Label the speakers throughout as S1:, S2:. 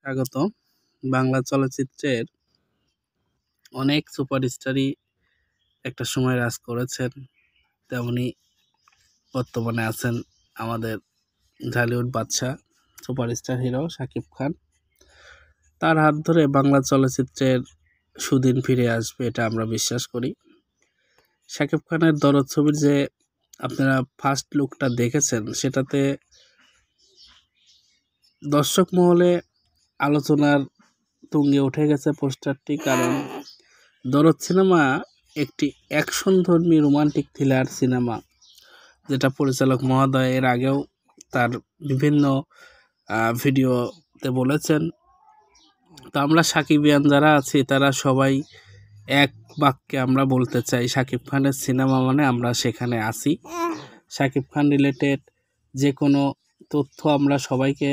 S1: স্বাগত। বাংলা চলচ্চিত্রের অনেক সুপারস্টারই একটা সময় রাজ করেছেন, তেমনি বর্তমানে আছেন আমাদের ঢালিউড বাদশা সুপারস্টার হিরো শাকিব খান। তার হাত ধরে বাংলা চলচ্চিত্রের সুদিন ফিরে আসবে, এটা আমরা বিশ্বাস করি। শাকিব খানের দরদ ছবির যে আপনারা ফার্স্ট লুকটা দেখেছেন, সেটাতে দর্শক মহলে আলোচনার তুঙ্গে উঠে গেছে পোস্টারটি। কারণ দরদ সিনেমা একটি অ্যাকশনধর্মী রোমান্টিক থ্রিলার সিনেমা, যেটা পরিচালক মহোদয় এর আগেও তার বিভিন্ন ভিডিওতে বলেছেন। তো আমরা সাকিবিয়ান যারা আছি তারা সবাই এক বাক্যে আমরা বলতে চাই, শাকিব খানের সিনেমা মানে আমরা সেখানে আছি। শাকিব খান রিলেটেড যে কোনো তথ্য আমরা সবাইকে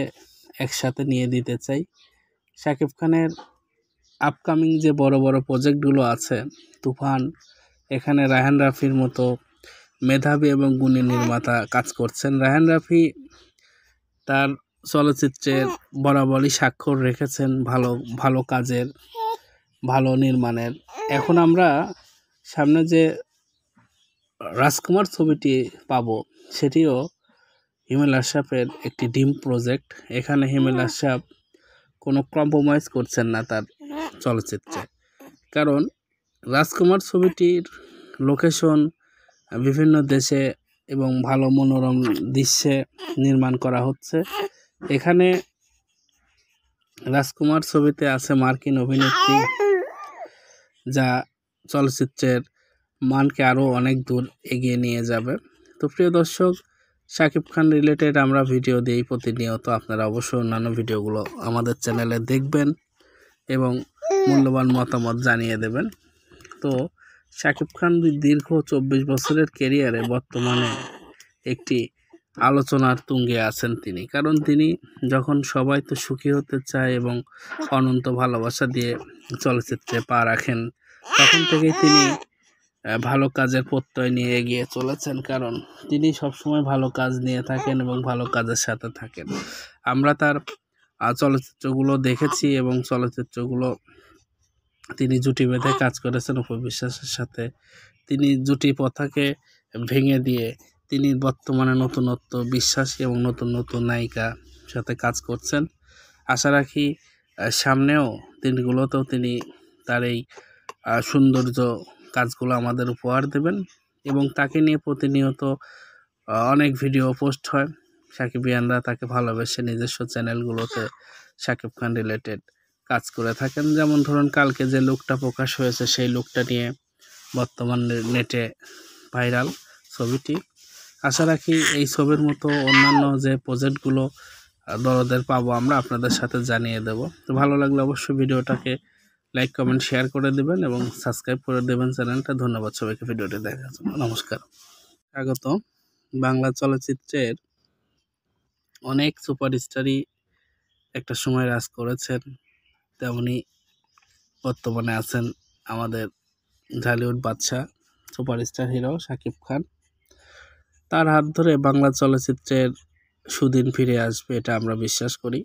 S1: একসাথে নিয়ে দিতে চাই। শাকিব খানের আপকামিং যে বড় বড় প্রজেক্টগুলো আছে, তুফান, এখানে রায়হান রাফির মতো মেধাবী এবং গুণী নির্মাতা কাজ করছেন। রায়হান রাফি তার চলচ্চিত্রের বরাবরই স্বাক্ষর রেখেছেন ভালো ভালো কাজের, ভালো নির্মাণের। এখন আমরা সামনে যে রাজকুমার ছবিটি পাবো, সেটিও হিমেল আশরাফের একটি ড্রিম প্রজেক্ট। এখানে হিমেল আশরাফ কোনো কম্প্রোমাইজ করছেন না তার চলচ্চিত্রে, কারণ রাজকুমার ছবিটির লোকেশন বিভিন্ন দেশে এবং ভালো মনোরম দৃশ্যে নির্মাণ করা হচ্ছে। এখানে রাজকুমার ছবিতে আছে মার্কিন অভিনেত্রী, যা চলচ্চিত্রের মানকে আরও অনেক দূর এগিয়ে নিয়ে যাবে। তো প্রিয় দর্শক, শাকিব খান রিলেটেড আমরা ভিডিও দিই প্রতিনিয়ত। আপনারা অবশ্যই অন্যান্য ভিডিওগুলো আমাদের চ্যানেলে দেখবেন এবং মূল্যবান মতামত জানিয়ে দেবেন। তো শাকিব খান দীর্ঘ 24 বছরের ক্যারিয়ারে বর্তমানে একটি আলোচনার তুঙ্গে আছেন তিনি। কারণ তিনি যখন সবাই তো সুখী হতে চায় এবং অনন্ত ভালোবাসা দিয়ে চলচ্চিত্রে পা রাখেন, তখন থেকেই তিনি ভালো কাজের প্রত্যয় নিয়ে এগিয়ে চলেছেন। কারণ তিনি সবসময় ভালো কাজ নিয়ে থাকেন এবং ভালো কাজের সাথে থাকেন। আমরা তার চলচ্চিত্রগুলো দেখেছি এবং চলচ্চিত্রগুলো তিনি জুটি বেঁধে কাজ করেছেন অপু বিশ্বাসের সাথে। তিনি জুটি প্রথাকে ভেঙে দিয়ে তিনি বর্তমানে নতুনত্ব বিশ্বাসী এবং নতুন নতুন নায়িকা সাথে কাজ করছেন। আশা রাখি সামনেও দিনগুলোতেও তিনি তার এই সৌন্দর্য কাজগুলো আমাদের উপহার দেবেন। এবং তাকে নিয়ে প্রতিনিয়ত অনেক ভিডিও পোস্ট হয়। সাকিবিয়ানরা তাকে ভালোবেসে নিজস্ব চ্যানেলগুলোতে শাকিব খান রিলেটেড কাজ করে থাকেন। যেমন ধরুন, কালকে যে লুকটা প্রকাশ হয়েছে, সেই লুকটা নিয়ে বর্তমান নেটে ভাইরাল ছবিটি। আশা রাখি এই ছবির মতো অন্যান্য যে প্রজেক্টগুলো দরদের পাবো আমরা আপনাদের সাথে জানিয়ে দেব। তো ভালো লাগলে অবশ্যই ভিডিওটাকে লাইক, কমেন্ট, শেয়ার করে দেবেন এবং সাবস্ক্রাইব করে দেবেন চ্যানেলটা। ধন্যবাদ সবাইকে ভিডিওটি দেখার জন্য। নমস্কার। স্বাগত। বাংলা চলচ্চিত্রের অনেক সুপারস্টারই একটা সময় রাজ করেছেন, তেমনি বর্তমানে আছেন আমাদের ঢালিউড বাদশা সুপারস্টার হিরো শাকিব খান। তার হাত ধরে বাংলা চলচ্চিত্রের সুদিন ফিরে আসবে, এটা আমরা বিশ্বাস করি।